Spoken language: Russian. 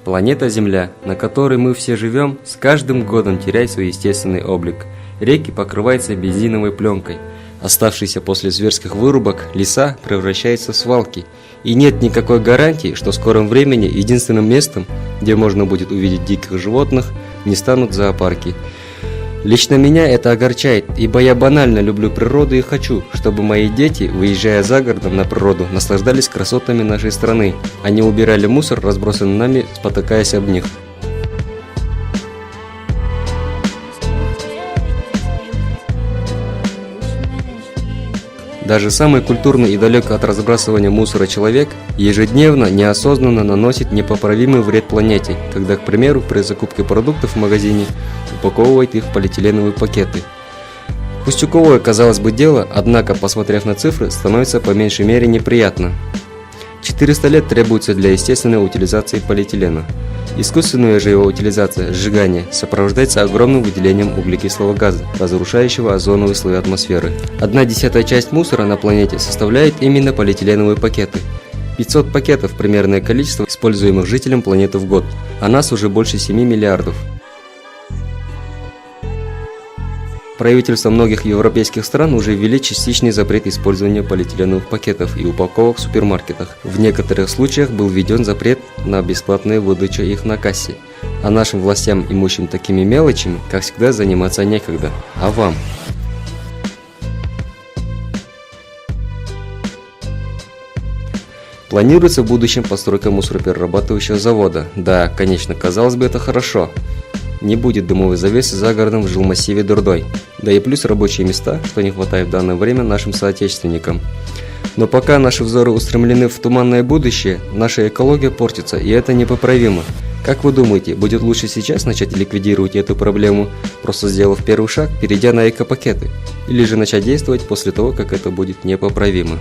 Планета Земля, на которой мы все живем, с каждым годом теряет свой естественный облик. Реки покрываются бензиновой пленкой. Оставшиеся после зверских вырубок леса превращаются в свалки. И нет никакой гарантии, что в скором времени единственным местом, где можно будет увидеть диких животных, не станут зоопарки. Лично меня это огорчает, ибо я банально люблю природу и хочу, чтобы мои дети, выезжая за городом на природу, наслаждались красотами нашей страны, а не убирали мусор, разбросанный нами, спотыкаясь об них. Даже самый культурный и далек от разбрасывания мусора человек ежедневно, неосознанно наносит непоправимый вред планете, когда, к примеру, при закупке продуктов в магазине упаковывает их в полиэтиленовые пакеты. Пустяковое, казалось бы, дело, однако, посмотрев на цифры, становится по меньшей мере неприятно. 400 лет требуется для естественной утилизации полиэтилена. Искусственная же его утилизация, сжигание, сопровождается огромным выделением углекислого газа, разрушающего озоновые слои атмосферы. 1/10 часть мусора на планете составляет именно полиэтиленовые пакеты. 500 пакетов – примерное количество используемых жителям планеты в год, а нас уже больше 7 миллиардов. Правительства многих европейских стран уже ввели частичный запрет использования полиэтиленовых пакетов и упаковок в супермаркетах. В некоторых случаях был введен запрет на бесплатную выдачу их на кассе. А нашим властям, имущим такими мелочами, как всегда, заниматься некогда. А вам? Планируется в будущем постройка мусороперерабатывающего завода. Да, конечно, казалось бы, это хорошо. Не будет дымовой завесы за городом в жилмассиве Дурдой. Да и плюс рабочие места, что не хватает в данное время нашим соотечественникам. Но пока наши взоры устремлены в туманное будущее, наша экология портится, и это непоправимо. Как вы думаете, будет лучше сейчас начать ликвидировать эту проблему, просто сделав первый шаг, перейдя на экопакеты? Или же начать действовать после того, как это будет непоправимо?